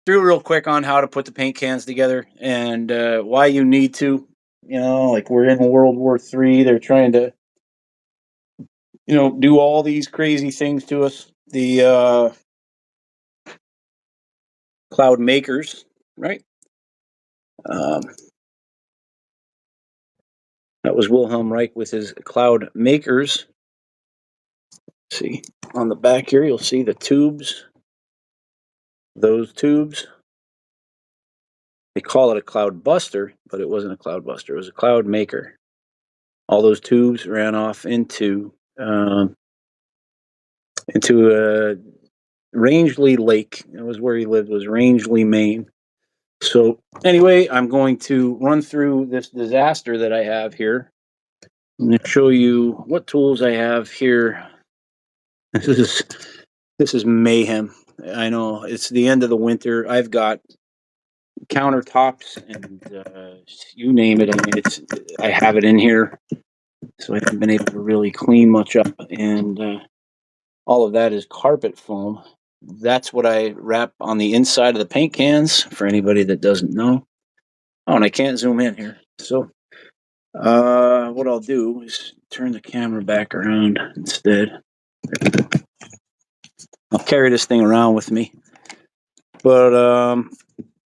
through real quick on how to put the paint cans together and why you need to. Like we're in World War III. They're trying to, do all these crazy things to us. The cloud makers, right? Um, that was Wilhelm Reich with his cloud makers. See, on the back here, you'll see the tubes. Those tubes. They call it a cloud buster, but it wasn't a cloud buster. It was a cloud maker. All those tubes ran off into a Rangeley Lake. That was where he lived. Was Rangeley, Maine. So anyway, I'm going to run through this disaster that I have here. I'm going to show you what tools I have here. This is mayhem. I know it's the end of the winter. I've got countertops and you name it. I mean, I have it in here, so I haven't been able to really clean much up. And all of that is carpet foam. That's what I wrap on the inside of the paint cans. For anybody that doesn't know. Oh, and I can't zoom in here. So, what I'll do is turn the camera back around instead. I'll carry this thing around with me. But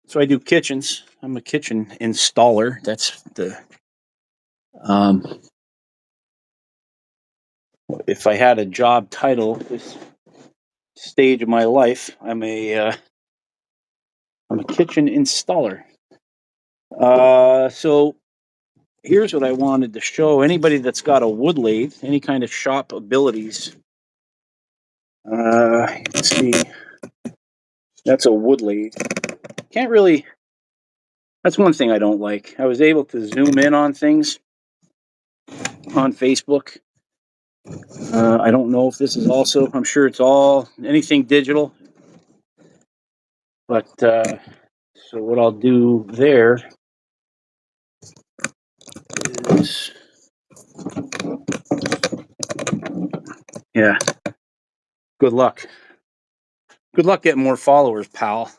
so I do kitchens. I'm a kitchen installer. That's the if I had a job title this stage of my life, I'm a kitchen installer. So here's what I wanted to show anybody that's got a wood lathe, any kind of shop abilities. Let's see. That's a wood lathe. Can't really. That's one thing I don't like. I was able to zoom in on things on Facebook. I don't know if this is also. I'm sure it's all anything digital. But so what I'll do there is, yeah. Good luck. Good luck getting more followers, pal.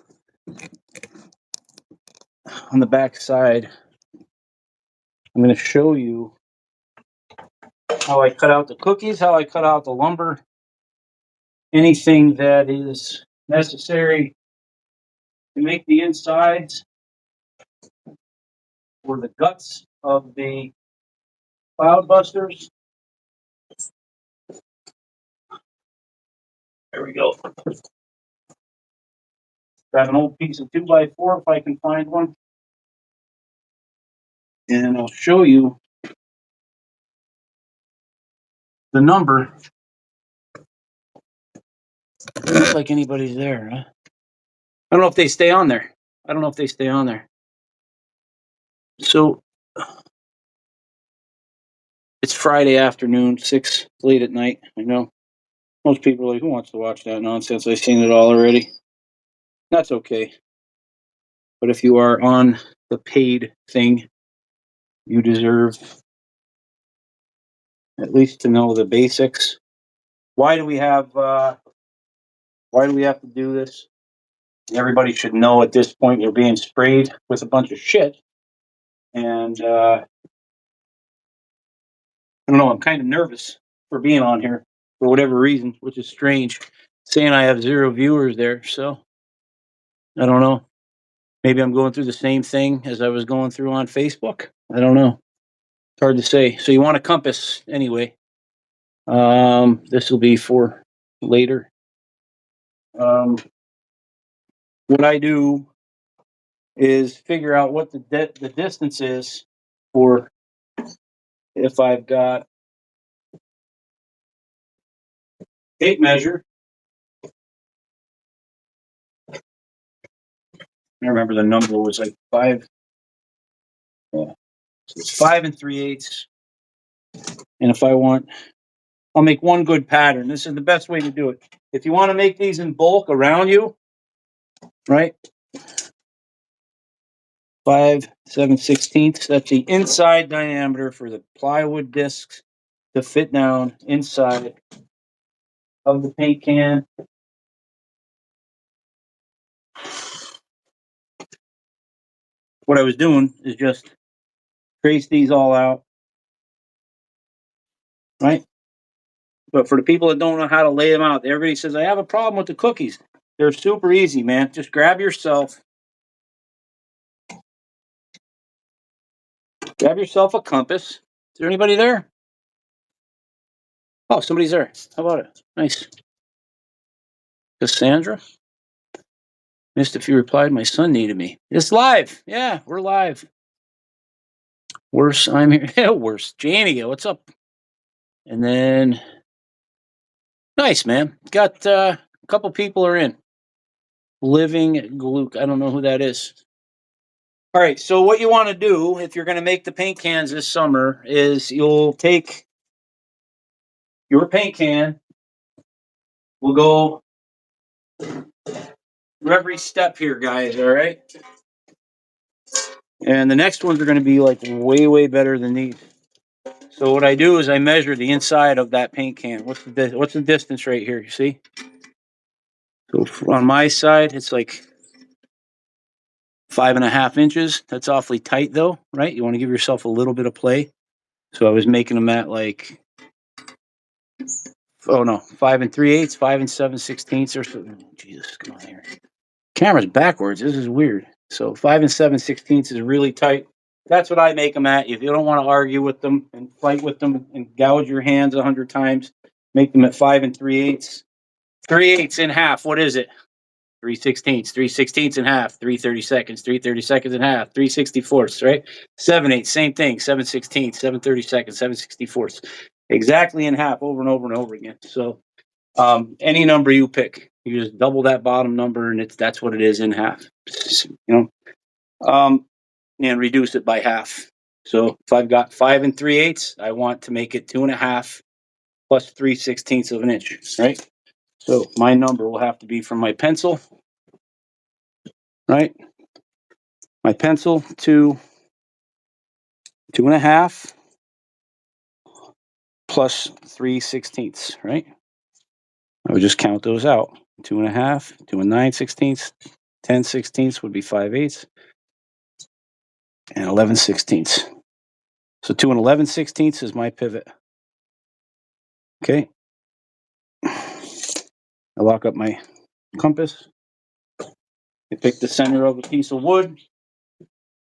On the back side, I'm going to show you how I cut out the cookies, how I cut out the lumber, anything that is necessary to make the insides or the guts of the cloud busters. There we go. Got an old piece of 2x4 if I can find one. And I'll show you the number. Doesn't look like anybody's there, huh? I don't know if they stay on there. So it's Friday afternoon, 6 late at night. I know most people are like, who wants to watch that nonsense? I've seen it all already. That's okay. But if you are on the paid thing, you deserve at least to know the basics. Why do we have to do this? Everybody should know at this point you're being sprayed with a bunch of shit. And I don't know, I'm kind of nervous for being on here for whatever reason, which is strange. Saying I have 0 viewers there, so I don't know. Maybe I'm going through the same thing as I was going through on Facebook. I don't know. It's hard to say. So you want a compass anyway. This will be for later. What I do is figure out what the distance is for if I've got tape measure. I remember the number was like 5. Yeah. So it's 5 3/8. And if I want, I'll make one good pattern. This is the best way to do it. If you want to make these in bulk around you, right? 5 7/16. That's the inside diameter for the plywood discs to fit down inside of the paint can. what I was doing is just trace these all out, right? But for the people that don't know how to lay them out, everybody says, I have a problem with the cookies. They're super easy, man. Just grab yourself a compass. Is there anybody there? Oh, somebody's there. How about it? Nice. Cassandra? Missed if you replied, my son needed me. It's live. Yeah, we're live. Worse, I'm here. Yeah, worse. Jamie, what's up? And then, nice, man. Got a couple people are in. Living Gluck. I don't know who that is. All right, so what you want to do if you're going to make the paint cans this summer is you'll take your paint can. We'll go through every step here, guys, all right? And the next ones are going to be like way, way better than these. So what I do is I measure the inside of that paint can. What's the distance right here? You see? So on my side, it's like 5.5 inches. That's awfully tight, though, right? You want to give yourself a little bit of play. So I was making them at like, 5 3/8, 5 7/16 or something. Jesus, come on here. Camera's backwards. This is weird. So 5 7/16 is really tight. That's what I make them at. If you don't want to argue with them and fight with them and gouge your hands 100 times, make them at 5 3/8. 3/8 in half. What is it? 3/16. 3/16 in half. 3/32. 3/32 in half. 3/64, right? 7/8. Same thing. 7/16. 7/32. 7/64. Exactly in half over and over and over again. So any number you pick, you just double that bottom number, and that's what it is in half. And reduce it by half. So if I've got 5 3/8, I want to make it 2.5 plus 3/16 of an inch, right? So my number will have to be from my pencil, right? My pencil to 2.5 plus 3/16, right? I would just count those out. 2.5, 2 9/16, 10/16 would be 5/8, and 11/16. So 2 11/16 is my pivot. Okay. I lock up my compass. I pick the center of a piece of wood.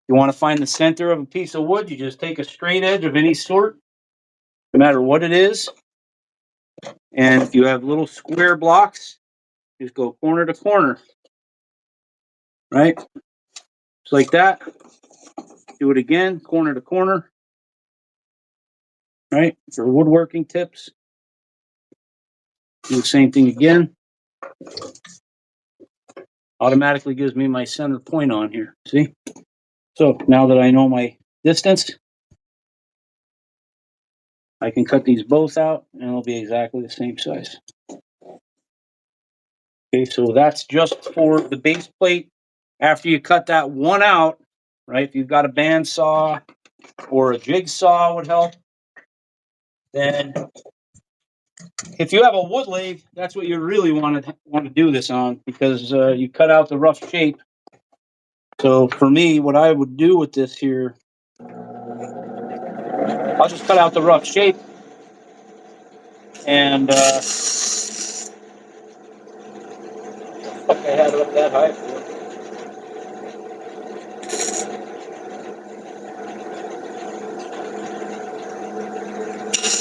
You want to find the center of a piece of wood, you just take a straight edge of any sort, no matter what it is. And if you have little square blocks, just go corner to corner, right? Just like that. Do it again, corner to corner, right? For woodworking tips, do the same thing again. Automatically gives me my center point on here, see? So now that I know my distance, I can cut these both out and it'll be exactly the same size. Okay, so that's just for the base plate. After you cut that one out, right, if you've got a bandsaw or a jigsaw would help, then if you have a wood lathe, that's what you really want to do this on, because you cut out the rough shape. So for me, what I would do with this here, I'll just cut out the rough shape and fuck, I had it up that high for.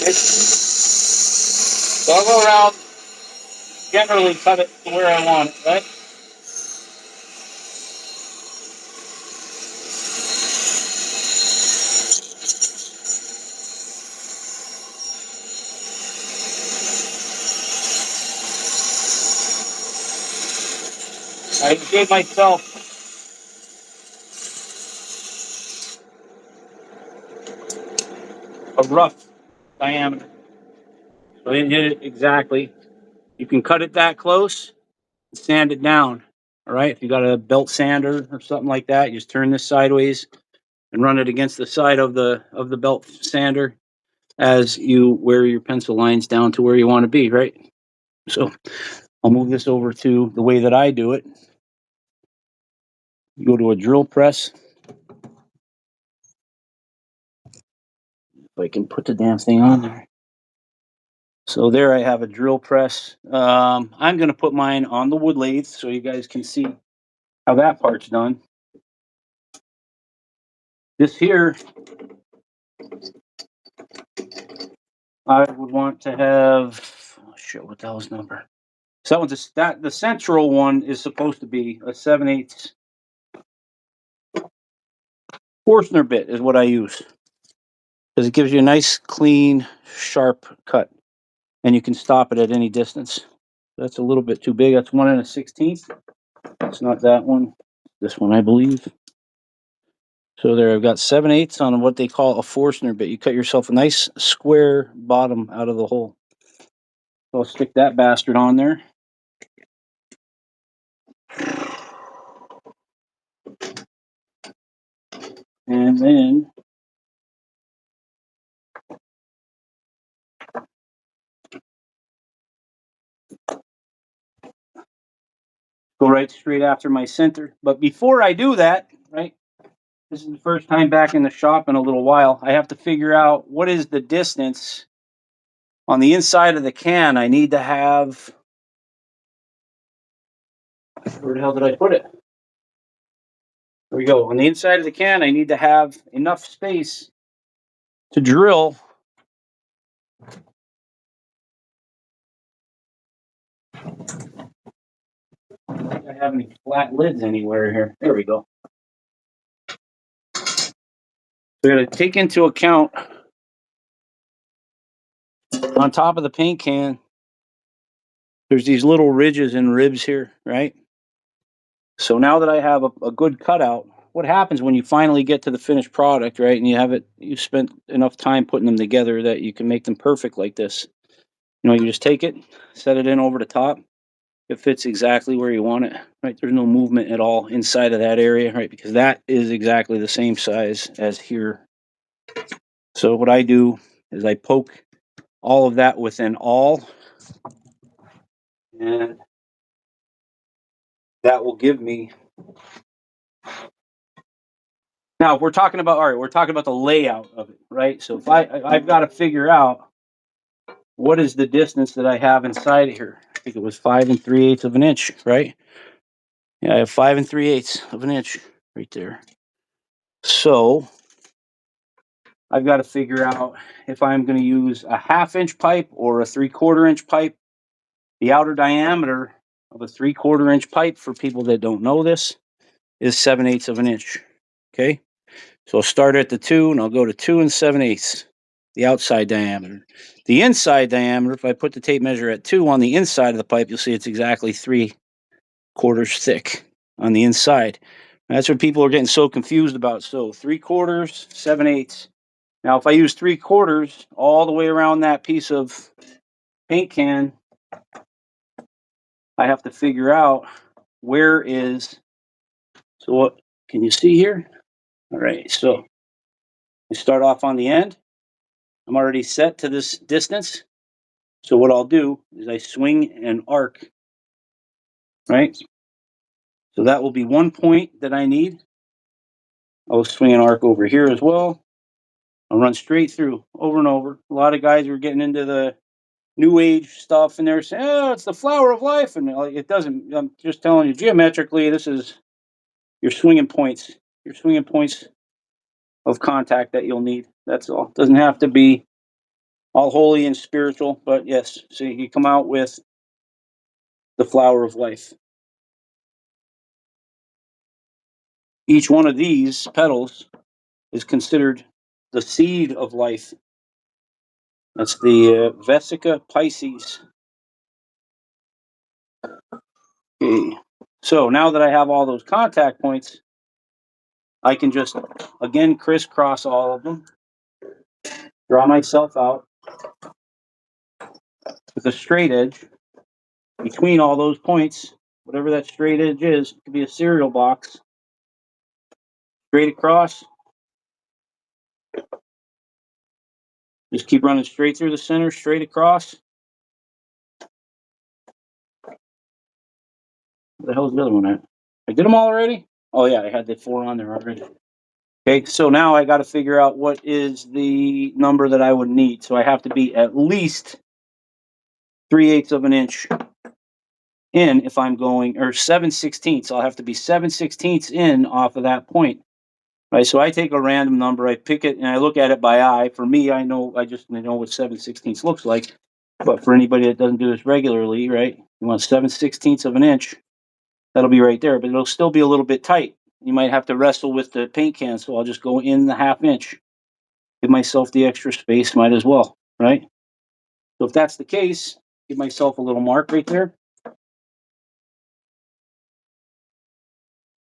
Okay. So I'll go around, generally cut it to where I want it, right? I gave myself a rough diameter. So I didn't hit it exactly. You can cut it that close and sand it down. All right. If you got a belt sander or something like that, you just turn this sideways and run it against the side of the belt sander as you wear your pencil lines down to where you want to be, right? So I'll move this over to the way that I do it. You go to a drill press. I can put the damn thing on there. So there I have a drill press. I'm going to put mine on the wood lathe so you guys can see how that part's done. This here, I would want to have, oh shit, what the hell's number? So that one's the central one is supposed to be a 7/8 Forstner bit is what I use. Because it gives you a nice, clean, sharp cut. And you can stop it at any distance. That's a little bit too big. That's 1 1/16. It's not that one. This one, I believe. So there, I've got 7/8 on what they call a Forstner bit. You cut yourself a nice square bottom out of the hole. So I'll stick that bastard on there. And then go right straight after my center. But before I do that, right, this is the first time back in the shop in a little while, I have to figure out what is the distance on the inside of the can. I need to have, where the hell did I put it? There we go. On the inside of the can, I need to have enough space to drill I don't think I have any flat lids anywhere here. There we go. We're going to take into account on top of the paint can, there's these little ridges and ribs here, right? So now that I have a good cutout, what happens when you finally get to the finished product, right? And you've spent enough time putting them together that you can make them perfect like this. You know, you just take it, set it in over the top. It fits exactly where you want it, right? There's no movement at all inside of that area, right? Because that is exactly the same size as here. So what I do is I poke all of that with an awl, and that will give me. Now, if we're talking about, all right, we're talking about the layout of it, right? So if I've got to figure out what is the distance that I have inside of here. I think it was 5 3/8 of an inch, right? Yeah, I have 5 3/8 of an inch right there. So I've got to figure out if I'm going to use a 1/2 inch pipe or a 3/4 inch pipe. The outer diameter of a 3/4 inch pipe, for people that don't know this, is 7/8 of an inch. Okay, so I'll start at the 2 and I'll go to 2 7/8, the outside diameter. The inside diameter, if I put the tape measure at 2 on the inside of the pipe, you'll see it's exactly 3/4 thick on the inside. And that's what people are getting so confused about. So 3/4, 7/8. Now, if I use 3/4 all the way around that piece of paint can, I have to figure out where is. So what can you see here? All right, so I start off on the end. I'm already set to this distance. So what I'll do is I swing an arc, right? So that will be 1 point that I need. I'll swing an arc over here as well. I'll run straight through over and over. A lot of guys are getting into the new age stuff and they're saying, oh, it's the flower of life. And it doesn't. I'm just telling you, geometrically, this is your swinging points. Your swinging points of contact that you'll need. That's all. It doesn't have to be all holy and spiritual, but yes, so you come out with the flower of life. Each one of these petals is considered the seed of life. That's the Vesica Pisces. Okay. So now that I have all those contact points, I can just, again, crisscross all of them, draw myself out with a straight edge between all those points, whatever that straight edge is. It could be a cereal box. Straight across. Just keep running straight through the center, straight across. Where the hell's the other one at? I did them all already? Oh yeah, I had the 4 on there already. Okay, so now I got to figure out what is the number that I would need. So I have to be at least 3/8 of an inch in if I'm going, or 7/16. I'll have to be 7/16 in off of that point. Right, so I take a random number, I pick it, and I look at it by eye. For me, I just know what 7/16 looks like. But for anybody that doesn't do this regularly, right, you want 7/16 of an inch. That'll be right there, but it'll still be a little bit tight. You might have to wrestle with the paint can, so I'll just go in the 1/2 inch. Give myself the extra space, might as well, right? So if that's the case, give myself a little mark right there.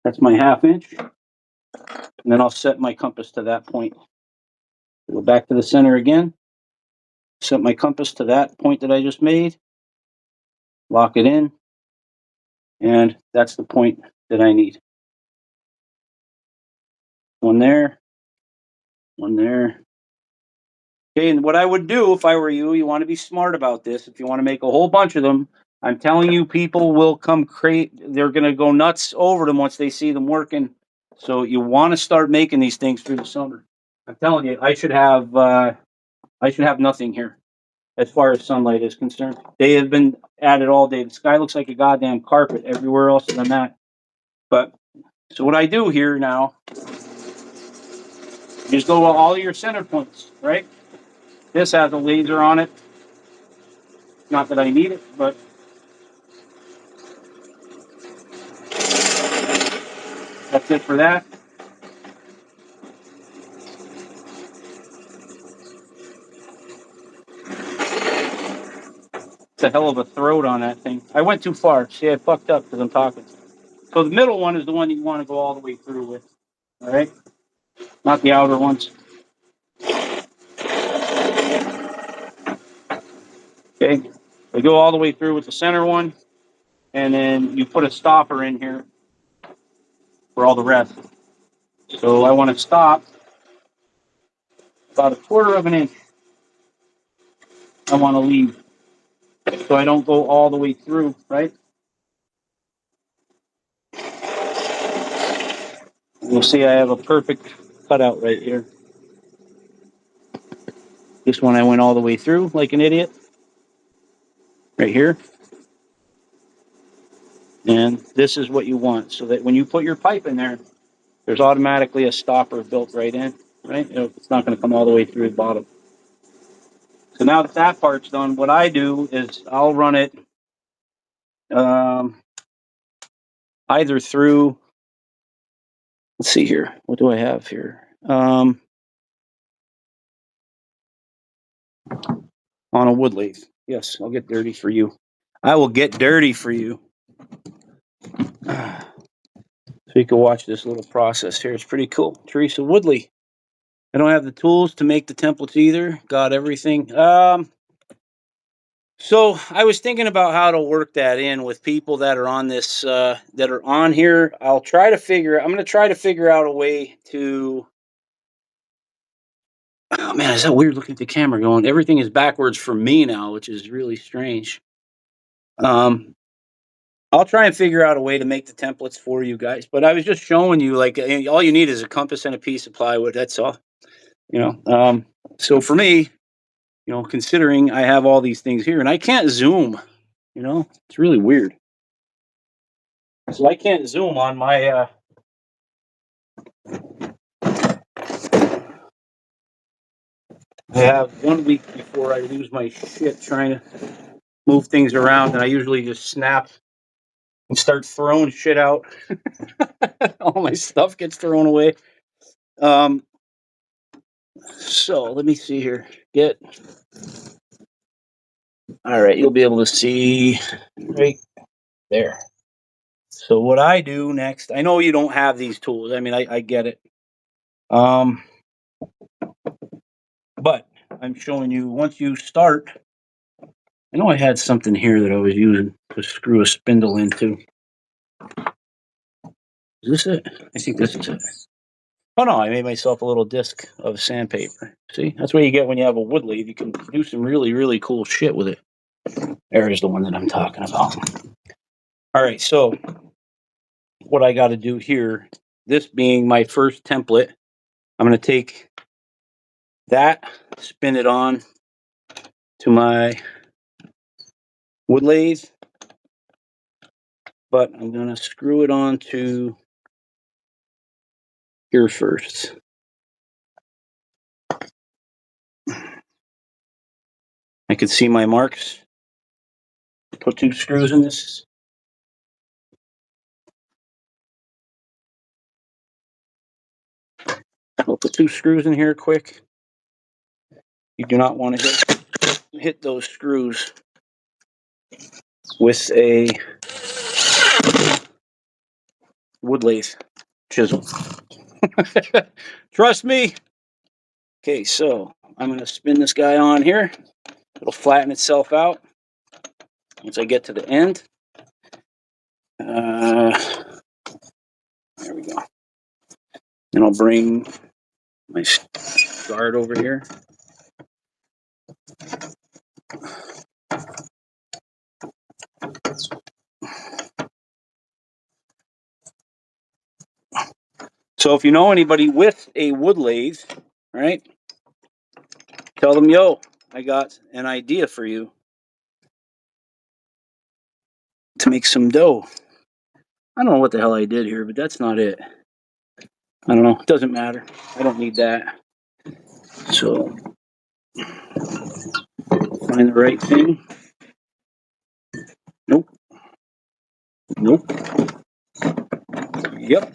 That's my 1/2 inch. And then I'll set my compass to that point. Go back to the center again. Set my compass to that point that I just made. Lock it in. And that's the point that I need. One there. One there. Okay, and what I would do if I were you, you want to be smart about this. If you want to make a whole bunch of them, I'm telling you, people will come crazy. They're going to go nuts over them once they see them working. So you want to start making these things through the summer. I'm telling you, I should have nothing here as far as sunlight is concerned. They have been at it all day. The sky looks like a goddamn carpet everywhere else than that. But so what I do here now, you just go to all your center points, right? This has a laser on it. Not that I need it, but that's it for that. It's a hell of a throat on that thing. I went too far. See, I fucked up because I'm talking. So the middle one is the one you want to go all the way through with. All right? Not the outer ones. Okay? We go all the way through with the center one, and then you put a stopper in here for all the rest. So I want to stop about 1/4 of an inch. I want to leave. So I don't go all the way through, right? You'll see I have a perfect cutout right here. This one I went all the way through like an idiot. Right here. And this is what you want, so that when you put your pipe in there, there's automatically a stopper built right in, right? It's not going to come all the way through the bottom. So now that that part's done, what I do is I'll run it either through, let's see here, what do I have here? On a wood lathe. Yes, I'll get dirty for you. I will get dirty for you. So you can watch this little process here. It's pretty cool. Teresa Woodley. I don't have the tools to make the templates either. Got everything. So I was thinking about how to work that in with people that are on this, that are on here. I'm going to try to figure out a way to, oh man, is that weird looking at the camera going, everything is backwards for me now, which is really strange. I'll try and figure out a way to make the templates for you guys, but I was just showing you, like, all you need is a compass and a piece of plywood. That's all, so for me, considering I have all these things here and I can't zoom, it's really weird. So I can't zoom on my, I have 1 week before I lose my shit trying to move things around, and I usually just snap and start throwing shit out. All my stuff gets thrown away. So let me see here. All right, you'll be able to see right there. So what I do next, I know you don't have these tools. I mean, I get it. But I'm showing you once you start. I know I had something here that I was using to screw a spindle into. Is this it? I think this is it. Oh no, I made myself a little disc of sandpaper. See, that's what you get when you have a wood lathe. You can do some really, really cool shit with it. There's the one that I'm talking about. All right, so what I got to do here, this being my first template, I'm going to take that, spin it on to my wood lathe, but I'm going to screw it on to here first. I can see my marks. Put 2 screws in this. I'll put 2 screws in here quick. You do not want to hit those screws with a wood lathe chisel. Trust me. Okay, so I'm going to spin this guy on here. It'll flatten itself out once I get to the end. There we go. And I'll bring my guard over here. So if you know anybody with a wood lathe, right, tell them, yo, I got an idea for you to make some dough. I don't know what the hell I did here, but that's not it. I don't know. It doesn't matter. I don't need that. So find the right thing. Nope. Nope. Yep.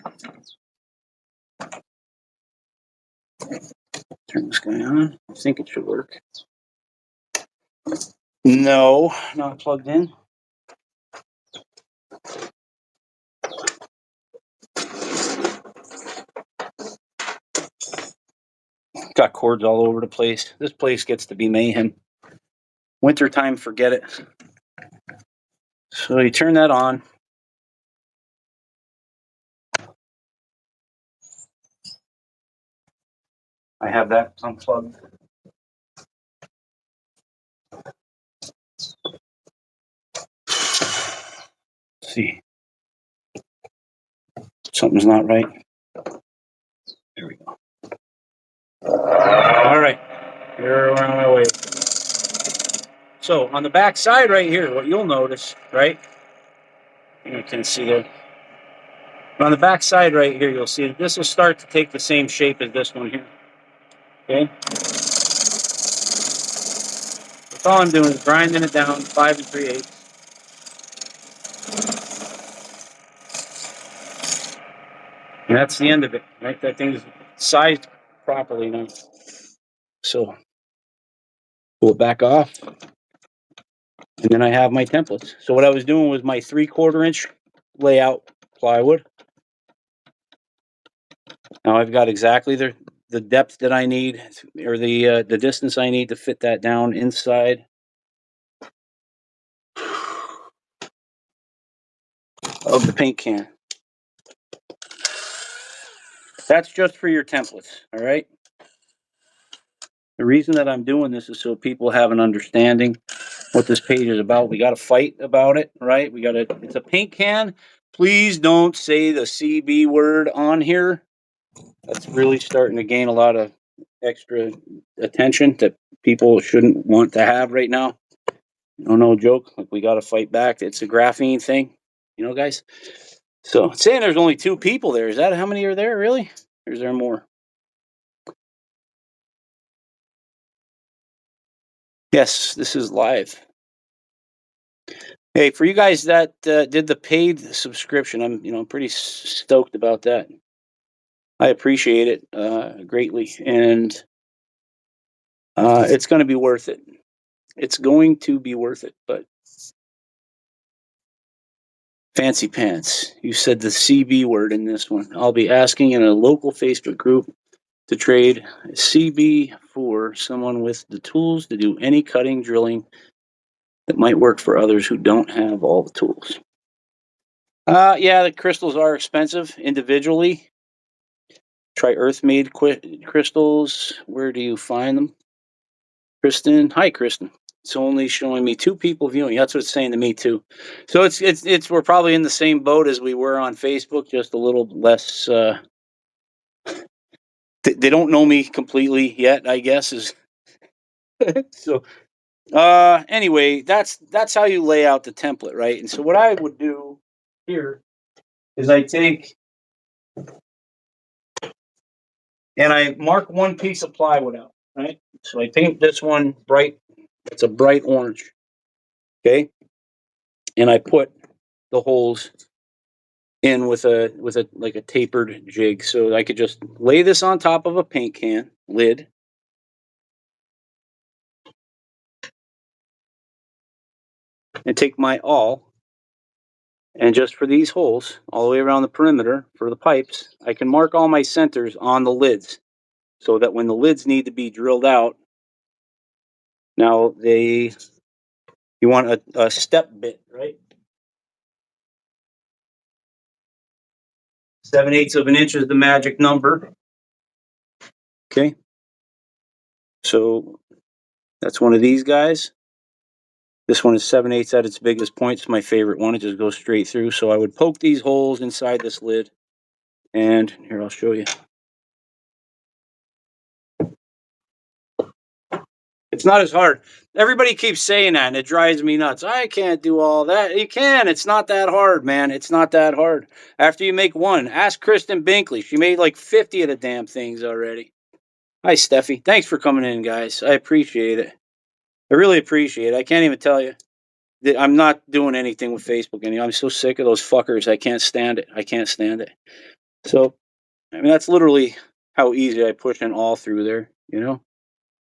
Turn this guy on. I think it should work. No, not plugged in. Got cords all over the place. This place gets to be mayhem. Wintertime, forget it. So you turn that on. I have that unplugged. Let's see. Something's not right. There we go. All right. We're on my way. So on the back side right here, what you'll notice, right? You can see there. But on the back side right here, you'll see that this will start to take the same shape as this one here. Okay? That's all I'm doing is grinding it down 5 3/8. And that's the end of it, right? That thing's sized properly now. So pull it back off. And then I have my templates. So what I was doing was my 3/4 inch layout plywood. Now I've got exactly the depth that I need, or the distance I need to fit that down inside of the paint can. That's just for your templates, all right? The reason that I'm doing this is so people have an understanding what this page is about. We got to fight about it, right? It's a paint can. Please don't say the CB word on here. That's really starting to gain a lot of extra attention that people shouldn't want to have right now. No joke. Like, we got to fight back. It's a graphene thing, guys. So saying there's only 2 people there. Is that how many are there, really? Or is there more? Yes, this is live. Hey, for you guys that did the paid subscription, I'm pretty stoked about that. I appreciate it greatly, and it's going to be worth it. It's going to be worth it. But fancy pants, you said the CB word in this one. I'll be asking in a local Facebook group to trade CB for someone with the tools to do any cutting, drilling that might work for others who don't have all the tools. Yeah, the crystals are expensive individually. Try earth-made crystals. Where do you find them? Kristen. Hi, Kristen. It's only showing me 2 people viewing. That's what it's saying to me too. So it's we're probably in the same boat as we were on Facebook, just a little less they don't know me completely yet, I guess. Is so. Anyway, that's how you lay out the template, right? And so what I would do here is I take and I mark one piece of plywood out, right? So I paint this one bright. It's a bright orange, okay? And I put the holes in with a like a tapered jig, so I could just lay this on top of a paint can lid. And take my awl, and just for these holes, all the way around the perimeter for the pipes, I can mark all my centers on the lids so that when the lids need to be drilled out, now you want a step bit, right? 7/8 of an inch is the magic number. Okay. So that's one of these guys. This one is 7/8 at its biggest point. It's my favorite one. It just goes straight through. So I would poke these holes inside this lid. And here, I'll show you. It's not as hard. Everybody keeps saying that, and it drives me nuts. I can't do all that. You can. It's not that hard, man. It's not that hard. After you make one, ask Kristen Binkley. She made like 50 of the damn things already. Hi, Steffi. Thanks for coming in, guys. I appreciate it. I really appreciate it. I can't even tell you. I'm not doing anything with Facebook anymore. I'm so sick of those fuckers. I can't stand it. I can't stand it. So, I mean, that's literally how easy I push an all through there, you know?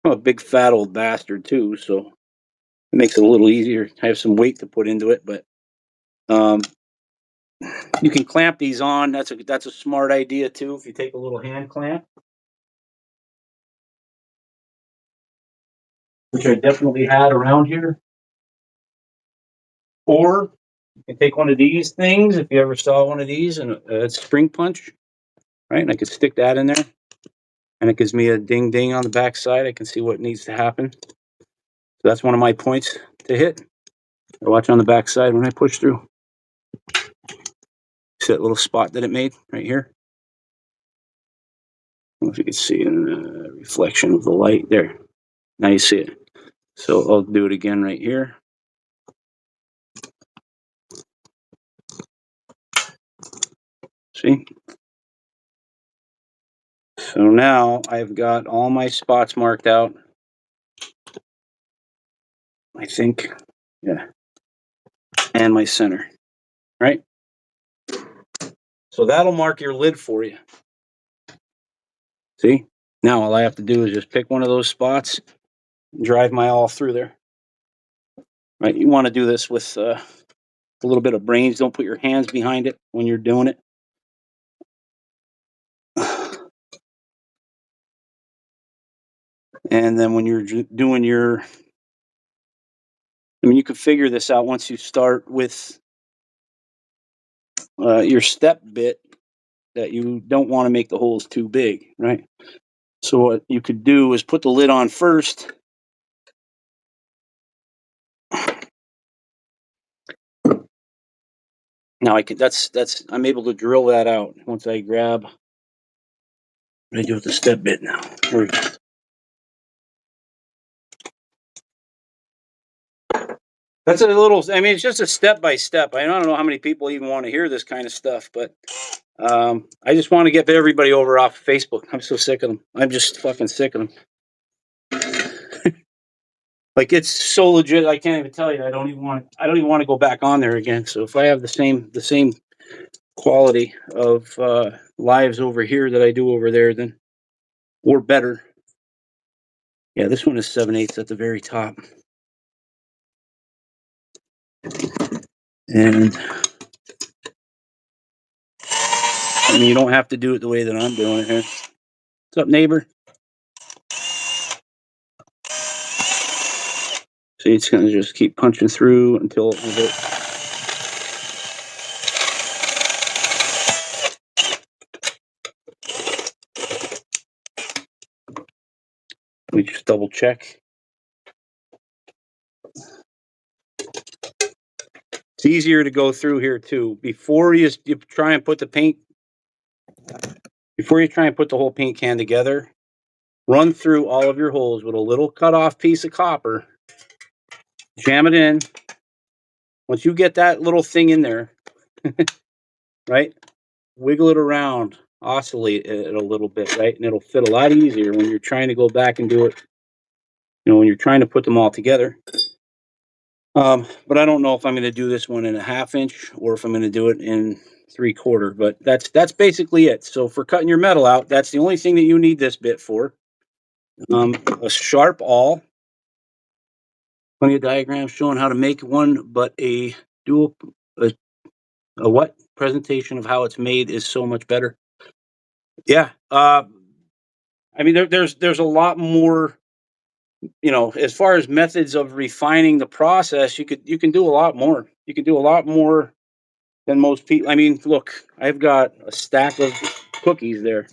I'm a big fat old bastard too, so it makes it a little easier. I have some weight to put into it, but um, you can clamp these on. That's a smart idea too. If you take a little hand clamp, which I definitely had around here, or you can take one of these things. If you ever saw one of these, and it's spring punch, right? And I could stick that in there, and it gives me a ding ding on the back side. I can see what needs to happen. So that's one of my points to hit. Watch on the back side when I push through. See that little spot that it made right here? I don't know if you can see it in the reflection of the light there. Now you see it. So I'll do it again right here. See? So now I've got all my spots marked out. I think, yeah. And my center, right? So that'll mark your lid for you. See? Now all I have to do is just pick one of those spots and drive my awl through there. Right? You want to do this with a little bit of brains. Don't put your hands behind it when you're doing it. And then when you're doing your, I mean, you can figure this out once you start with your step bit, that you don't want to make the holes too big, right? So what you could do is put the lid on first. Now I can, I'm able to drill that out once I grab. What do I do with the step bit now? There we go. That's a little, I mean, it's just a step by step. I don't know how many people even want to hear this kind of stuff, but I just want to get everybody over off Facebook. I'm so sick of them. I'm just fucking sick of them. Like, it's so legit. I can't even tell you. I don't even want to go back on there again. So if I have the same quality of lives over here that I do over there, then, or better. Yeah, this one is 7/8 at the very top. And I mean, you don't have to do it the way that I'm doing it here. What's up, neighbor? See, it's going to just keep punching through until it hit. Let me just double check. It's easier to go through here too. Before you try and put the paint before you try and put the whole paint can together, run through all of your holes with a little cut off piece of copper, jam it in. Once you get that little thing in there, right, wiggle it around, oscillate it a little bit, right, and it'll fit a lot easier when you're trying to go back and do it, when you're trying to put them all together. But I don't know if I'm going to do this one in a 1/2 inch or if I'm going to do it in 3/4. But that's basically it. So for cutting your metal out, that's the only thing that you need this bit for. A sharp awl. Plenty of diagrams showing how to make one, but a dual a what presentation of how it's made is so much better. Yeah. I mean, there's a lot more. As far as methods of refining the process, you can do a lot more. You can do a lot more than most people. I mean, look, I've got a stack of cookies there.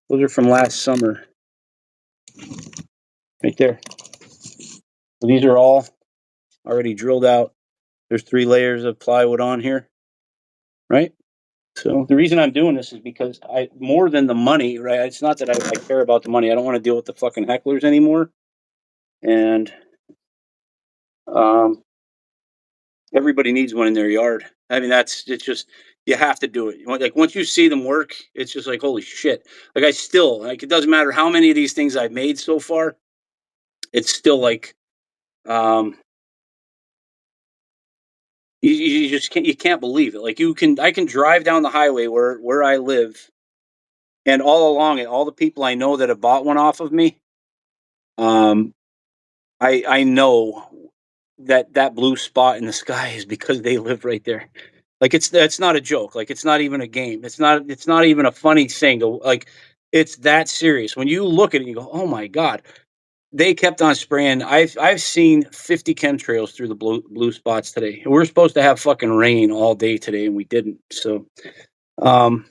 Those are from last summer, right there. So these are all already drilled out. There's 3 layers of plywood on here, right? So the reason I'm doing this is because more than the money, right? It's not that I care about the money. I don't want to deal with the fucking hecklers anymore. And um, everybody needs one in their yard. I mean, it's just, you have to do it. Like once you see them work, it's just like, holy shit. Like it doesn't matter how many of these things I've made so far. It's still like, um, you just can't believe it. Like I can drive down the highway where I live, and all along it, all the people I know that have bought one off of me, um, I know that blue spot in the sky is because they live right there. Like that's not a joke. Like it's not even a game. It's not even a funny thing. Like it's that serious. When you look at it, you go, "Oh my god." They kept on spraying. I've seen 50 chemtrails through the blue spots today. We're supposed to have fucking rain all day today, and we didn't. So, um,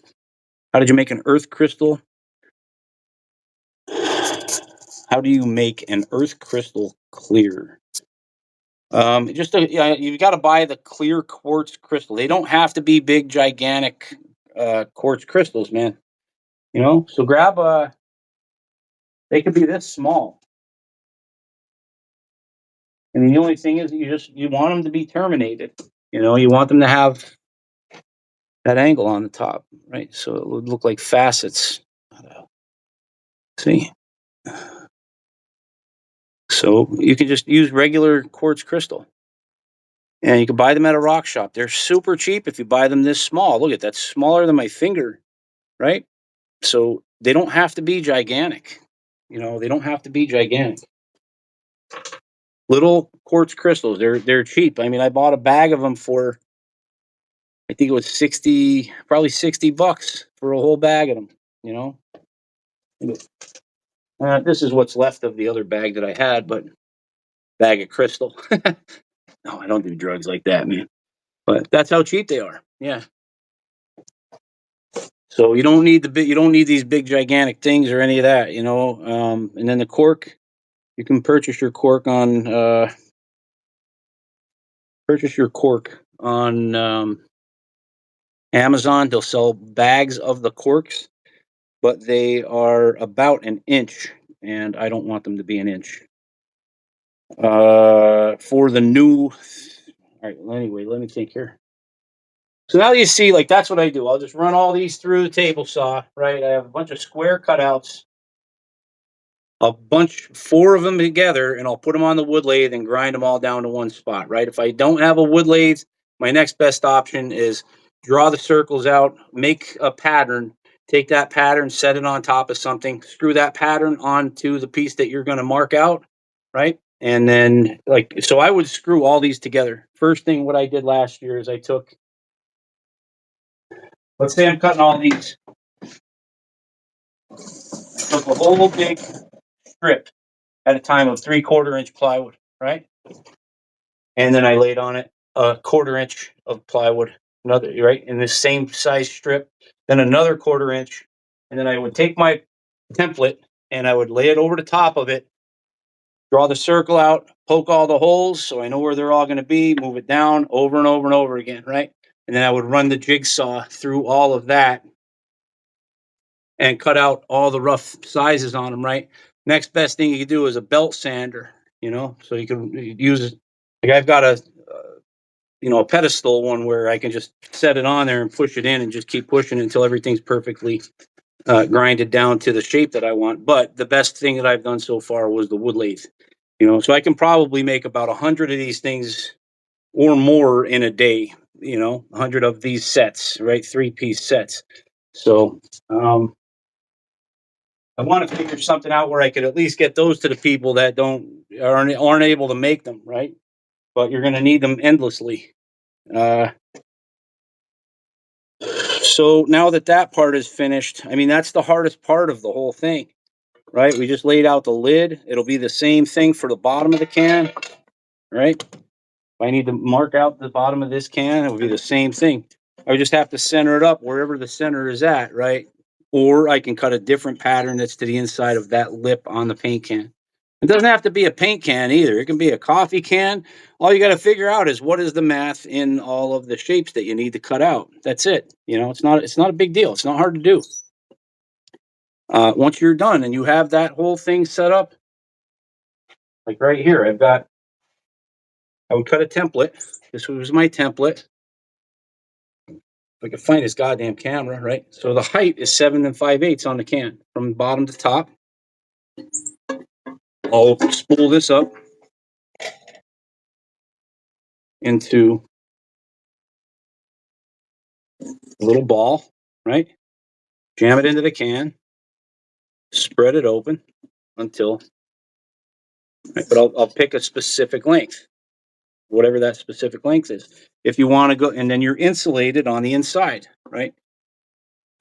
how did you make an earth crystal? How do you make an earth crystal clear? Yeah, you've got to buy the clear quartz crystal. They don't have to be big, gigantic quartz crystals, man. So grab a. They could be this small. And the only thing is, you want them to be terminated. You want them to have that angle on the top, right? So it would look like facets. See? So you can just use regular quartz crystal. And you can buy them at a rock shop. They're super cheap if you buy them this small. Look at that, smaller than my finger, right? So they don't have to be gigantic. They don't have to be gigantic. Little quartz crystals, they're cheap. I mean, I bought a bag of them for, I think it was probably $60 for a whole bag of them. You know, this is what's left of the other bag that I had, but bag of crystal. No, I don't do drugs like that, man. But that's how cheap they are. Yeah. So you don't need these big gigantic things or any of that. And then the cork, you can purchase your cork on Amazon. They'll sell bags of the corks, but they are about an inch, and I don't want them to be an inch. For the new, all right. Anyway, let me think here. So now you see, like that's what I do. I'll just run all these through the table saw, right? I have a bunch of square cutouts, 4 of them together, and I'll put them on the wood lathe and grind them all down to one spot, right? If I don't have a wood lathe, my next best option is draw the circles out, make a pattern, take that pattern, set it on top of something, screw that pattern onto the piece that you're going to mark out, right? And then, so I would screw all these together. First thing, what I did last year is let's say I'm cutting all these, took a whole big strip at a time of 3/4 inch plywood, right? And then I laid on it a 1/4 inch of plywood, another, right, in the same size strip, then another 1/4 inch, and then I would take my template and I would lay it over the top of it, draw the circle out, poke all the holes so I know where they're all going to be, move it down over and over and over again, right? And then I would run the jigsaw through all of that and cut out all the rough sizes on them, right? Next best thing you can do is a belt sander, so you can use it. Like I've got a pedestal one where I can just set it on there and push it in and just keep pushing it until everything's perfectly grinded down to the shape that I want. But the best thing that I've done so far was the wood lathe, so I can probably make about 100 of these things or more in a day, 100 of these sets, right? 3-piece sets. So, I want to figure something out where I could at least get those to the people that aren't able to make them, right? But you're going to need them endlessly. So now that part is finished, I mean, that's the hardest part of the whole thing, right? We just laid out the lid. It'll be the same thing for the bottom of the can, right? If I need to mark out the bottom of this can, it will be the same thing. I would just have to center it up wherever the center is at, right? Or I can cut a different pattern that's to the inside of that lip on the paint can. It doesn't have to be a paint can either. It can be a coffee can. All you got to figure out is what is the math in all of the shapes that you need to cut out. That's it. It's not a big deal. It's not hard to do. Once you're done and you have that whole thing set up, like right here, I would cut a template. This was my template. If I could find this goddamn camera, right? So the height is 7 5/8 on the can from bottom to top. I'll spool this up into a little ball, right? Jam it into the can, spread it open until, right, but I'll pick a specific length, whatever that specific length is. If you want to go, and then you're insulated on the inside, right?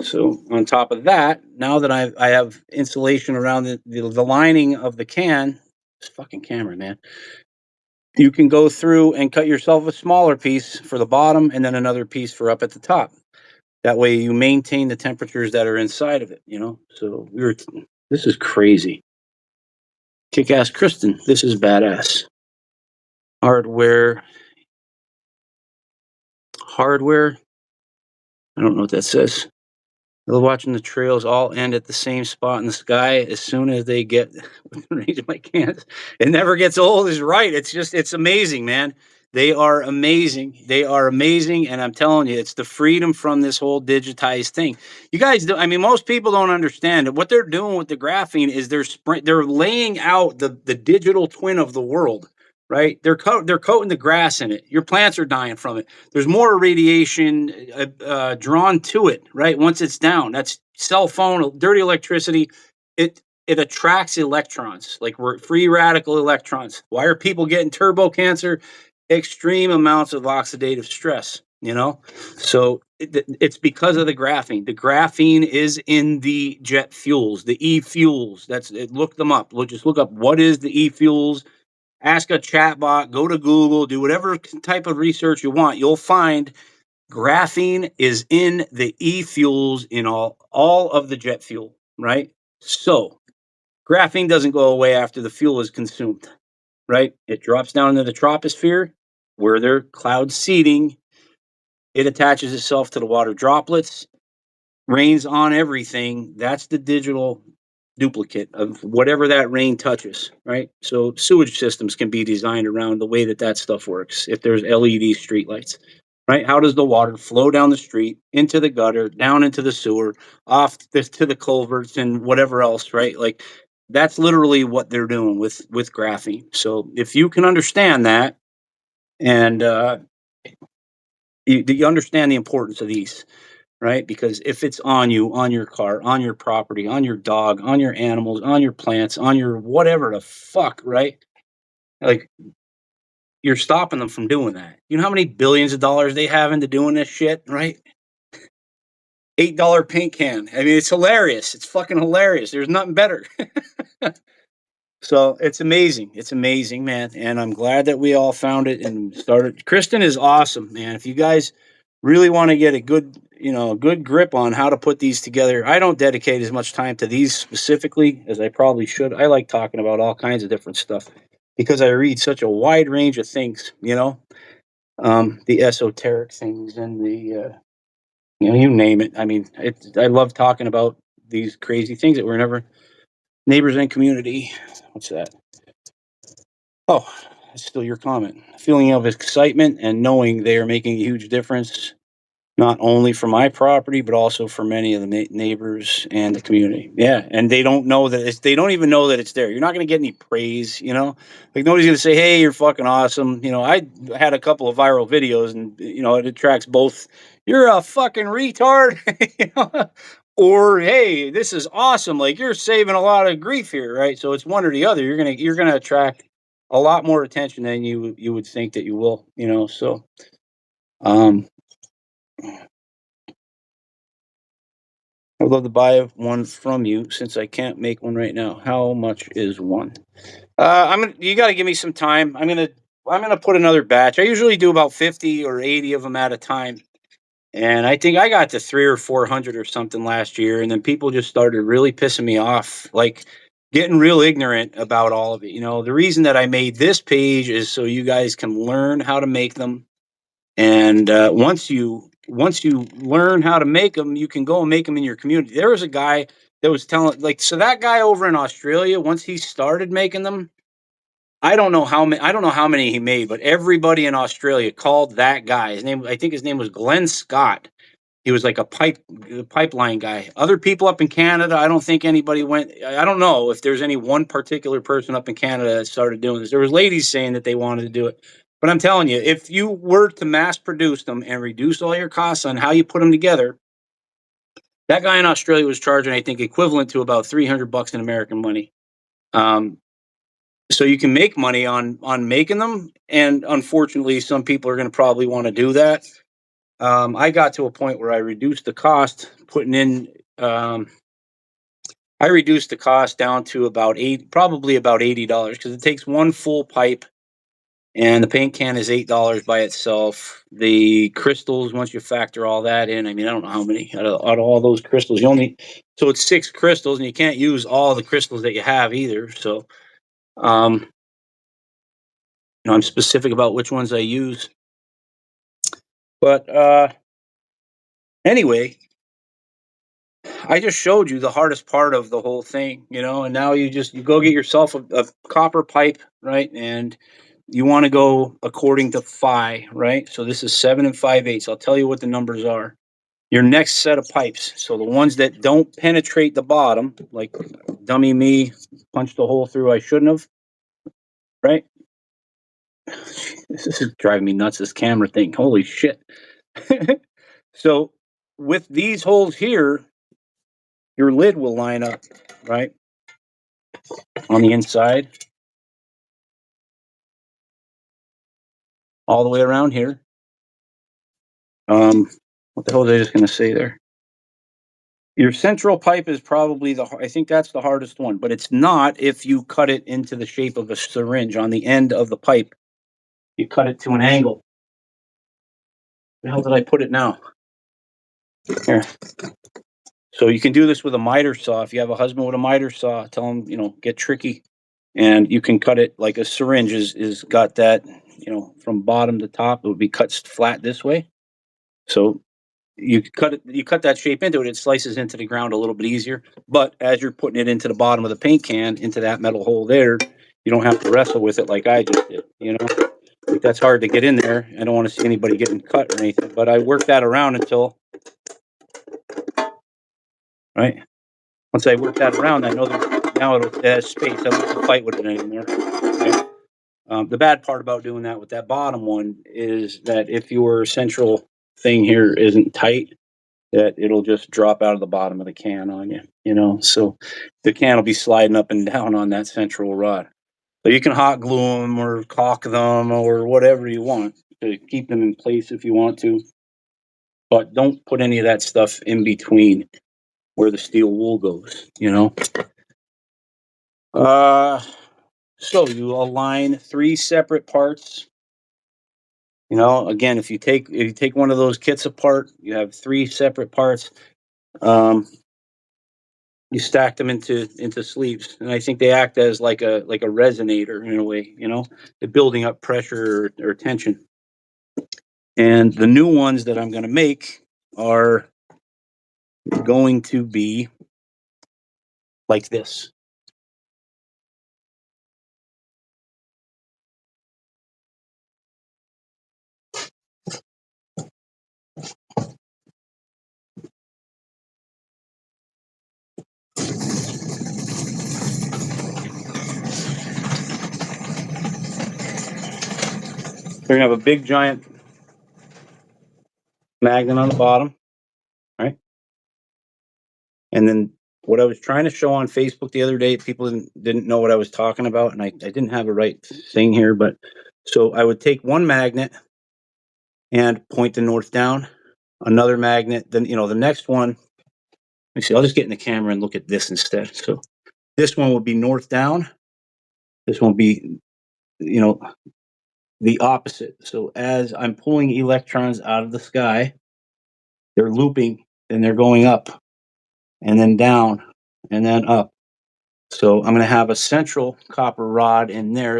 So on top of that, now that I have insulation around the lining of the can, this fucking camera, man, you can go through and cut yourself a smaller piece for the bottom and then another piece for up at the top. That way you maintain the temperatures that are inside of it, So this is crazy. Kick-ass Kristen, this is badass. Hardware. I don't know what that says. I love watching the trails all end at the same spot in the sky as soon as they get within range of my cans. It never gets old, is right. It's amazing, man. They are amazing. They are amazing. And I'm telling you, it's the freedom from this whole digitized thing. You guys do. I mean, most people don't understand it. What they're doing with the graphene is they're laying out the digital twin of the world, right? They're coating the grass in it. Your plants are dying from it. There's more radiation drawn to it, right? Once it's down, that's cell phone, dirty electricity. It attracts electrons, like we're free radical electrons. Why are people getting turbo cancer? Extreme amounts of oxidative stress, So it's because of the graphene. The graphene is in the jet fuels, the e-fuels. Look them up. Just look up what is the e-fuels. Ask a chatbot, go to Google, do whatever type of research you want. You'll find graphene is in the e-fuels in all of the jet fuel, right? So graphene doesn't go away after the fuel is consumed, right? It drops down into the troposphere where they're cloud seeding. It attaches itself to the water droplets, rains on everything. That's the digital duplicate of whatever that rain touches, right? So sewage systems can be designed around the way that stuff works. If there's LED streetlights, right? How does the water flow down the street, into the gutter, down into the sewer, off to the culverts and whatever else, right? Like that's literally what they're doing with graphene. So if you can understand that, and you understand the importance of these, right? Because if it's on you, on your car, on your property, on your dog, on your animals, on your plants, on your whatever the fuck, right? Like you're stopping them from doing that. You know how many billions of dollars they have into doing this shit, right? $8 paint can. I mean, it's hilarious. It's fucking hilarious. There's nothing better. So it's amazing. It's amazing, man. And I'm glad that we all found it and started. Kristen is awesome, man. If you guys really want to get a good grip on how to put these together, I don't dedicate as much time to these specifically as I probably should. I like talking about all kinds of different stuff because I read such a wide range of things, the esoteric things and the, you name it. I mean, I love talking about these crazy things that were never neighbors and community. What's that? Oh, that's still your comment. Feeling of excitement and knowing they are making a huge difference not only for my property, but also for many of the neighbors and the community. Yeah, and they don't know that they don't even know that it's there. You're not going to get any praise, like nobody's going to say, "Hey, you're fucking awesome." I had a couple of viral videos, and it attracts both. You're a fucking retard, or hey, this is awesome. Like you're saving a lot of grief here, right? So it's one or the other. You're gonna attract a lot more attention than you would think that you will. So. Um, I'd love to buy one from you since I can't make one right now. How much is one? You got to give me some time. I'm gonna put another batch. I usually do about 50 or 80 of them at a time, and I think I got to 300 or 400 or something last year, and then people just started really pissing me off, like getting real ignorant about all of it. The reason that I made this page is so you guys can learn how to make them, and once you learn how to make them, you can go and make them in your community. There was a guy that was telling, like, so that guy over in Australia, once he started making them, I don't know how many he made, but everybody in Australia called that guy. I think his name was Glenn Scott. He was like a pipeline guy. Other people up in Canada, I don't think anybody went. I don't know if there's any one particular person up in Canada that started doing this. There was ladies saying that they wanted to do it, but I'm telling you, if you were to mass produce them and reduce all your costs on how you put them together, that guy in Australia was charging, I think, equivalent to about $300 in American money. Um, so you can make money on making them, and unfortunately, some people are going to probably want to do that. I got to a point where I reduced the cost putting in. Um, I reduced the cost down to probably about $80 because it takes one full pipe, and the paint can is $8 by itself. The crystals, once you factor all that in, I don't know how many out of all those crystals. So it's 6 crystals, and you can't use all the crystals that you have either. So, um, I'm specific about which ones I use. But anyway, I just showed you the hardest part of the whole thing, and now you go get yourself a copper pipe, right? And you want to go according to phi, right? So this is 7 5/8. I'll tell you what the numbers are. Your next set of pipes. So the ones that don't penetrate the bottom, like dummy me, punched a hole through I shouldn't have, right? This is driving me nuts, this camera thing. Holy shit. So with these holes here, your lid will line up, right? On the inside, all the way around here. What the hell was I just going to say there? Your central pipe is probably I think that's the hardest one, but it's not if you cut it into the shape of a syringe on the end of the pipe. You cut it to an angle. Where the hell did I put it now? Here. So you can do this with a miter saw. If you have a husband with a miter saw, tell him, get tricky. And you can cut it like a syringe is got that, from bottom to top. It would be cut flat this way. So you cut that shape into it, it slices into the ground a little bit easier. But as you're putting it into the bottom of the paint can, into that metal hole there, you don't have to wrestle with it like I just did, Like that's hard to get in there. I don't want to see anybody getting cut or anything, but I worked that around until, right? Once I work that around, I know that now it has space. I don't have to fight with it anymore. Okay? The bad part about doing that with that bottom one is that if your central thing here isn't tight, that it'll just drop out of the bottom of the can on you. So the can will be sliding up and down on that central rod. So you can hot glue them or caulk them or whatever you want to keep them in place if you want to. But don't put any of that stuff in between where the steel wool goes. So you align 3 separate parts. Again, if you take one of those kits apart, you have 3 separate parts. You stack them into sleeves, and I think they act as like a resonator in a way. They're building up pressure or tension. And the new ones that I'm going to make are going to be like this. They're gonna have a big giant magnet on the bottom, right? And then what I was trying to show on Facebook the other day, people didn't know what I was talking about, and I didn't have a right thing here, but so I would take one magnet and point the north down, another magnet, then the next one. Let me see, I'll just get in the camera and look at this instead. So this one would be north down. This one would be, the opposite. So as I'm pulling electrons out of the sky, they're looping and they're going up and then down and then up. So I'm going to have a central copper rod in there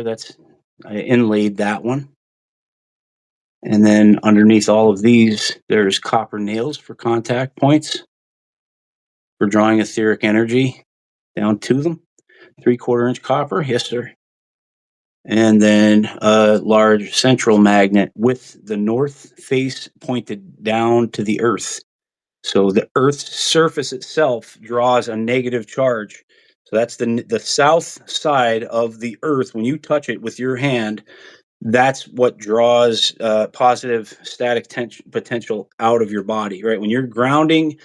I inlaid that one. And then underneath all of these, there's copper nails for contact points for drawing etheric energy down to them. 3/4 inch copper, yes, sir. And then a large central magnet with the north face pointed down to the earth. So the earth's surface itself draws a negative charge. So that's the south side of the earth. When you touch it with your hand, that's what draws positive static potential out of your body, right? When you're grounding,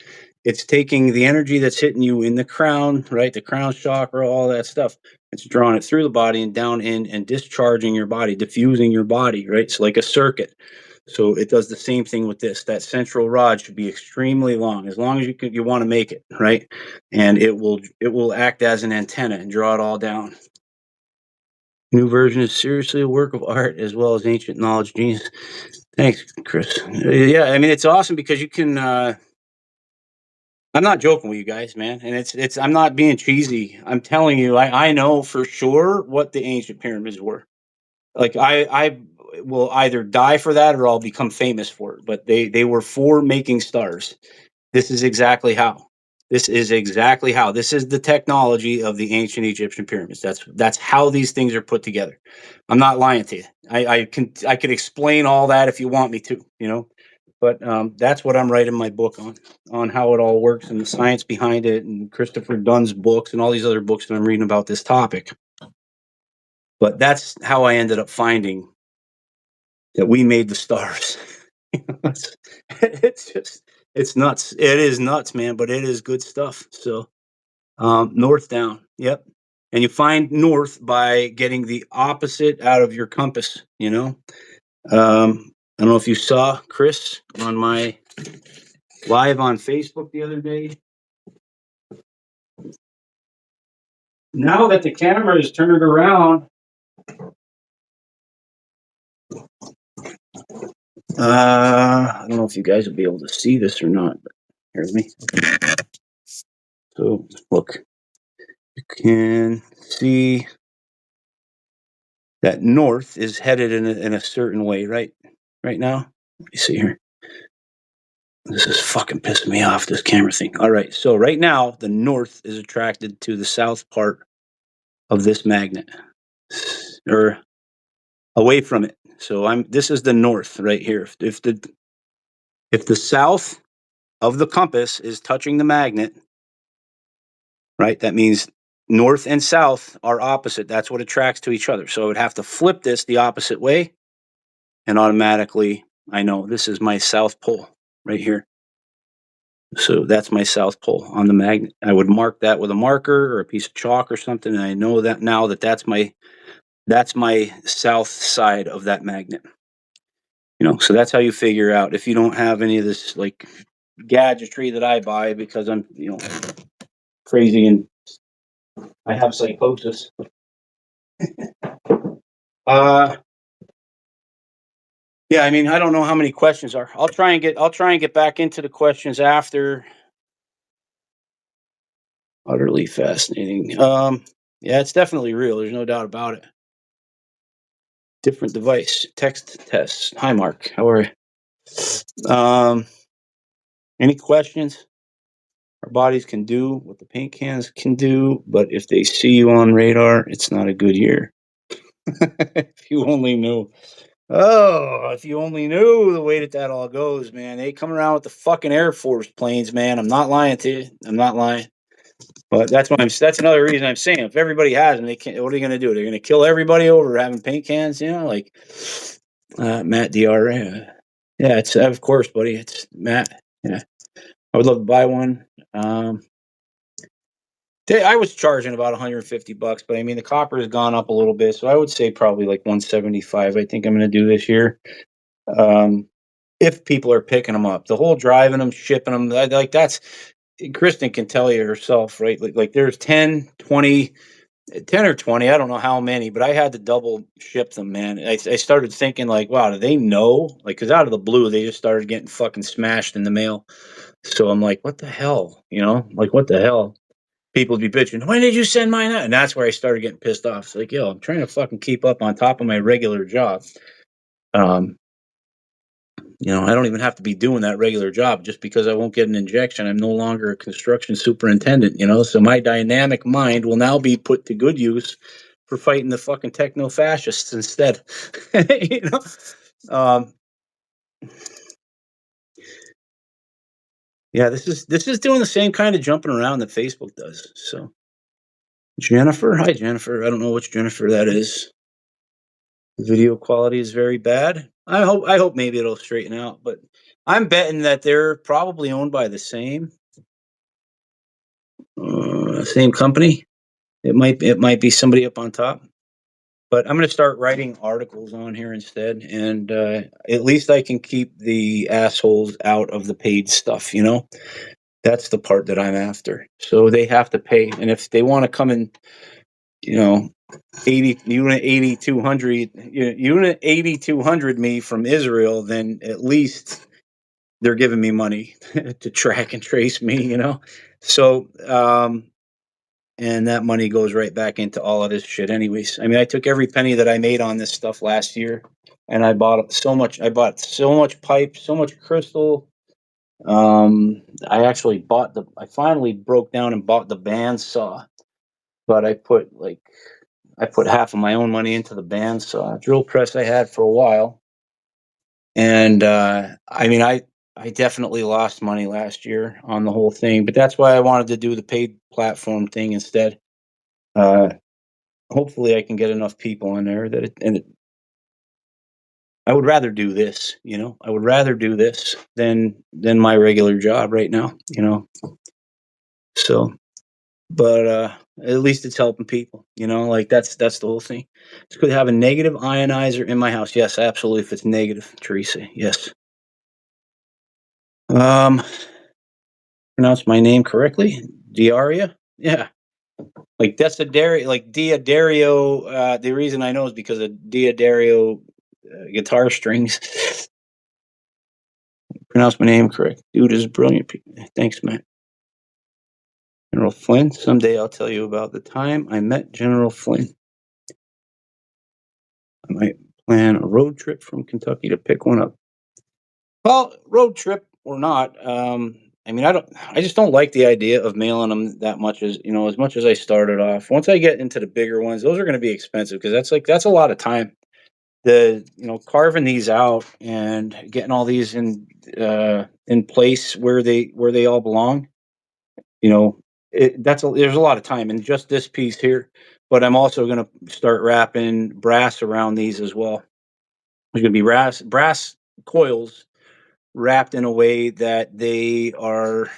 it's taking the energy that's hitting you in the crown, right? The crown chakra, all that stuff. It's drawing it through the body and down in and discharging your body, diffusing your body, right? It's like a circuit. So it does the same thing with this. That central rod should be extremely long, as long as you want to make it, right? And it will act as an antenna and draw it all down. New version is seriously a work of art as well as ancient knowledge genius. Thanks, Chris. Yeah, I mean, it's awesome because you can. I'm not joking with you guys, man, and it's. I'm not being cheesy. I'm telling you, I know for sure what the ancient pyramids were. Like I will either die for that or I'll become famous for it. But they were for making stars. This is exactly how. This is exactly how. This is the technology of the ancient Egyptian pyramids. That's how these things are put together. I'm not lying to you. I could explain all that if you want me to, But that's what I'm writing my book on how it all works and the science behind it, and Christopher Dunn's books and all these other books that I'm reading about this topic. But that's how I ended up finding that we made the stars. It's nuts. It is nuts, man, but it is good stuff. So north down. Yep. And you find north by getting the opposite out of your compass, I don't know if you saw Chris on my live on Facebook the other day. Now that the camera is turned around, I don't know if you guys will be able to see this or not, but here's me. So look, you can see that north is headed in a certain way, right now. Let me see here. This is fucking pissing me off, this camera thing. All right, so right now, the north is attracted to the south part of this magnet, or away from it. So this is the north right here. If the south of the compass is touching the magnet, right, that means north and south are opposite. That's what attracts to each other. So I would have to flip this the opposite way, and automatically I know this is my south pole right here. So that's my south pole on the magnet. I would mark that with a marker or a piece of chalk or something, and I know that now that's my south side of that magnet. So that's how you figure out if you don't have any of this like gadgetry that I buy because I'm crazy and I have psychosis. Yeah, I mean, I don't know how many questions are. I'll try and get back into the questions after. Utterly fascinating. Yeah, it's definitely real. There's no doubt about it. Different device. Text test. Hi, Mark. How are you? Any questions? Our bodies can do what the paint cans can do, but if they see you on radar, it's not a good year. If you only knew. Oh, if you only knew the way that all goes, man. They come around with the fucking Air Force planes, man. I'm not lying to you. I'm not lying. But that's another reason I'm saying if everybody has them, they can't. What are they going to do? They're going to kill everybody over having paint cans, like Matt Dr. Yeah, it's of course, buddy. It's Matt. Yeah, I would love to buy one. I was charging about $150, but I mean the copper has gone up a little bit, so I would say probably like 175. I think I'm going to do this year. If people are picking them up, the whole driving them, shipping them, like that's Kristen can tell you herself, right? Like there's 10, 20, 10 or 20, I don't know how many, but I had to double ship them, man. I started thinking like, wow, do they know? Like, because out of the blue, they just started getting fucking smashed in the mail. So I'm like, what the hell? Like what the hell? People would be bitching, when did you send mine out? And that's where I started getting pissed off. It's like, yo, I'm trying to fucking keep up on top of my regular job. I don't even have to be doing that regular job just because I won't get an injection. I'm no longer a construction superintendent, so my dynamic mind will now be put to good use for fighting the fucking techno fascists instead. you know? Yeah, this is doing the same kind of jumping around that Facebook does. So Jennifer, hi Jennifer. I don't know which Jennifer that is. The video quality is very bad. I hope maybe it'll straighten out, but I'm betting that they're probably owned by the same company. It might be somebody up on top. But I'm going to start writing articles on here instead, and at least I can keep the assholes out of the paid stuff. That's the part that I'm after. So they have to pay, and if they want to come in, 8200 me from Israel, then at least they're giving me money to track and trace me. So and that money goes right back into all of this shit anyways. I mean, I took every penny that I made on this stuff last year, and I bought so much pipe, so much crystal. I finally broke down and bought the bandsaw, but I put half of my own money into the bandsaw drill press I had for a while. And I mean, I definitely lost money last year on the whole thing, but that's why I wanted to do the paid platform thing instead. Hopefully I can get enough people in there I would rather do this, I would rather do this than my regular job right now, So, but at least it's helping people, like that's the whole thing. It's good to have a negative ionizer in my house. Yes, absolutely. If it's negative, Teresa, yes. Pronounce my name correctly. Diaria? Yeah. Like Desiderio, like Diadario. The reason I know is because of Diadario guitar strings. Pronounce my name correct. Dude is brilliant. Thanks, Matt. General Flynn. Someday I'll tell you about the time I met General Flynn. I might plan a road trip from Kentucky to pick one up. Well, road trip or not, I mean, I just don't like the idea of mailing them that much as much as I started off. Once I get into the bigger ones, those are going to be expensive because that's a lot of time. Carving these out and getting all these in place where they all belong. There's a lot of time in just this piece here. But I'm also going to start wrapping brass around these as well. There's going to be brass coils wrapped in a way that they are.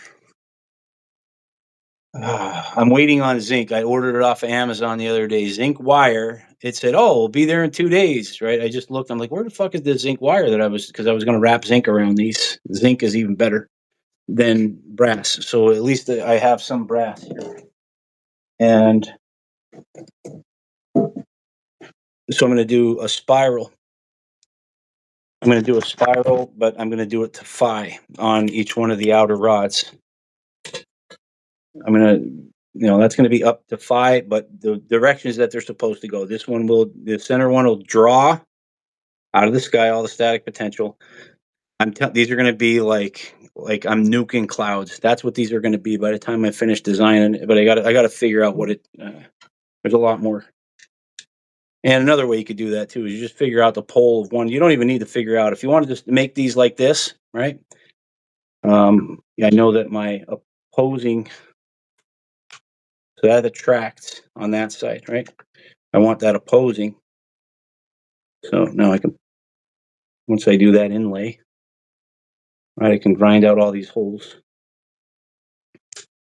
I'm waiting on zinc. I ordered it off of Amazon the other day. Zinc wire. It said, "Oh, it'll be there in 2 days." Right? I just looked. I'm like, "Where the fuck is the zinc wire that because I was going to wrap zinc around these. Zinc is even better than brass, so at least I have some brass here." And so I'm going to do a spiral. I'm going to do a spiral, but I'm going to do it to phi on each one of the outer rods. I'm going to, that's going to be up to phi, but the directions that they're supposed to go. The center one will draw out of the sky all the static potential. These are going to be like I'm nuking clouds. That's what these are going to be by the time I finish designing it. But I got to figure out what it. There's a lot more. And another way you could do that too is you just figure out the pole of one. You don't even need to figure out if you want to just make these like this, right? Yeah, I know that my opposing, so that attracts on that side, right? I want that opposing. So now I can, once I do that inlay, right, I can grind out all these holes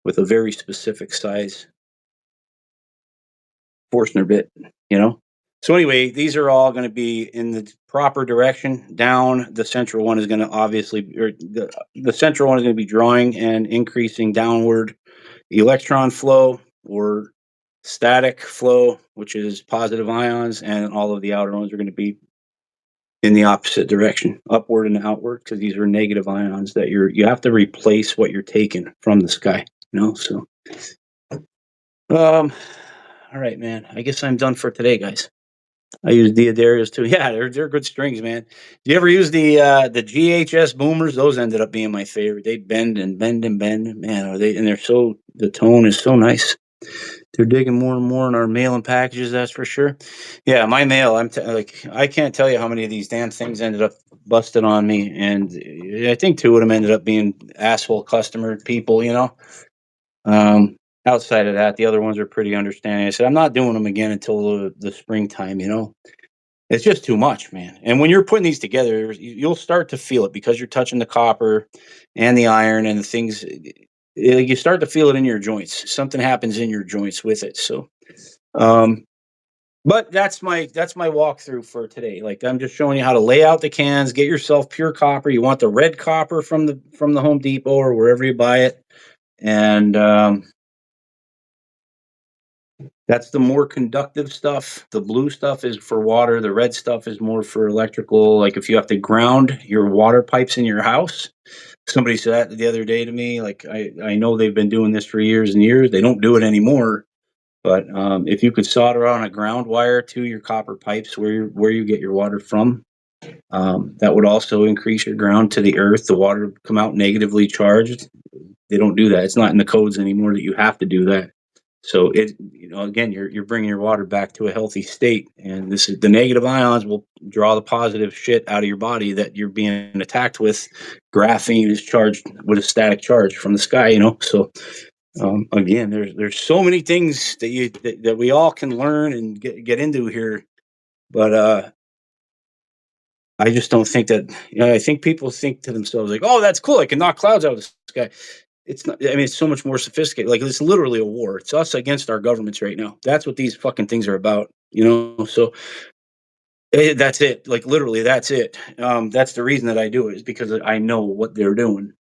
with a very specific size Forstner bit, you know? So anyway, these are all going to be in the proper direction down. The central one is going to obviously, or the central one is going to be drawing and increasing downward electron flow or static flow, which is positive ions, and all of the outer ones are going to be in the opposite direction, upward and outward, because these are negative ions that you have to replace what you're taking from the sky, you know? So, all right, man. I guess I'm done for today, guys. I use Deodarius too. Yeah, they're good strings, man. Do you ever use the GHS boomers? Those ended up being my favorite. They bend and bend and bend. Man, are they? And they're so, the tone is so nice. They're digging more and more in our mail and packages. That's for sure. Yeah, my mail. Like I can't tell you how many of these damn things ended up busted on me, and I think two of them ended up being asshole customer people. You know. Outside of that, the other ones are pretty understanding. I said, I'm not doing them again until the springtime, you know? It's just too much, man. And when you're putting these together, you'll start to feel it because you're touching the copper and the iron and the things. You start to feel it in your joints. Something happens in your joints with it. So, um, but that's my walkthrough for today. Like I'm just showing you how to lay out the cans, get yourself pure copper. You want the red copper from the Home Depot or wherever you buy it, and that's the more conductive stuff. The blue stuff is for water. The red stuff is more for electrical. Like if you have to ground your water pipes in your house. Somebody said that the other day to me. Like I know they've been doing this for years and years. They don't do it anymore. But if you could solder on a ground wire to your copper pipes where you get your water from, that would also increase your ground to the earth. The water would come out negatively charged. They don't do that. It's not in the codes anymore that you have to do that. So again, you're bringing your water back to a healthy state, and this is the negative ions will draw the positive shit out of your body that you're being attacked with. Graphene is charged with a static charge from the sky, you know. So again, there's so many things that we all can learn and get into here, but I just don't think that. I think people think to themselves like, "Oh, that's cool! I can knock clouds out of the sky." It's not. I mean, it's so much more sophisticated. Like it's literally a war. It's us against our governments right now. That's what these fucking things are about. You know. So that's it. Like literally, that's it. That's the reason that I do it is because I know what they're doing,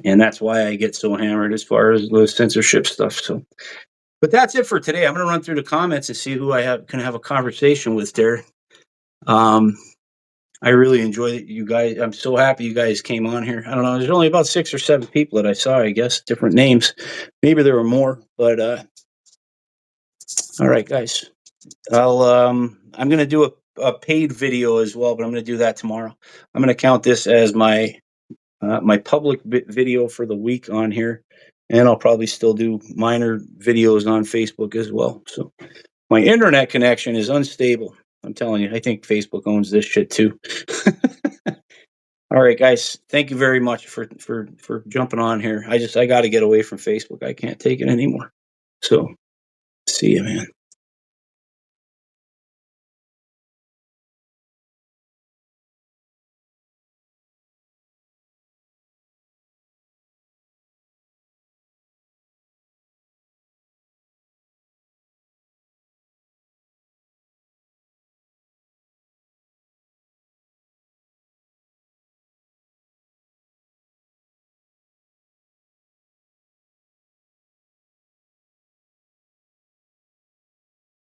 and that's why I get so hammered as far as the censorship stuff. So, but that's it for today. I'm gonna run through the comments and see who I can have a conversation with there. Um, I really enjoyed it, you guys. I'm so happy you guys came on here. I don't know. There's only about 6 or 7 people that I saw, I guess, different names. Maybe there were more, but all right, guys. I'm going to do a paid video as well, but I'm going to do that tomorrow. I'm going to count this as my public video for the week on here, and I'll probably still do minor videos on Facebook as well. So my internet connection is unstable. I'm telling you, I think Facebook owns this shit too. All right, guys. Thank you very much for jumping on here. I got to get away from Facebook. I can't take it anymore. So, see you, man.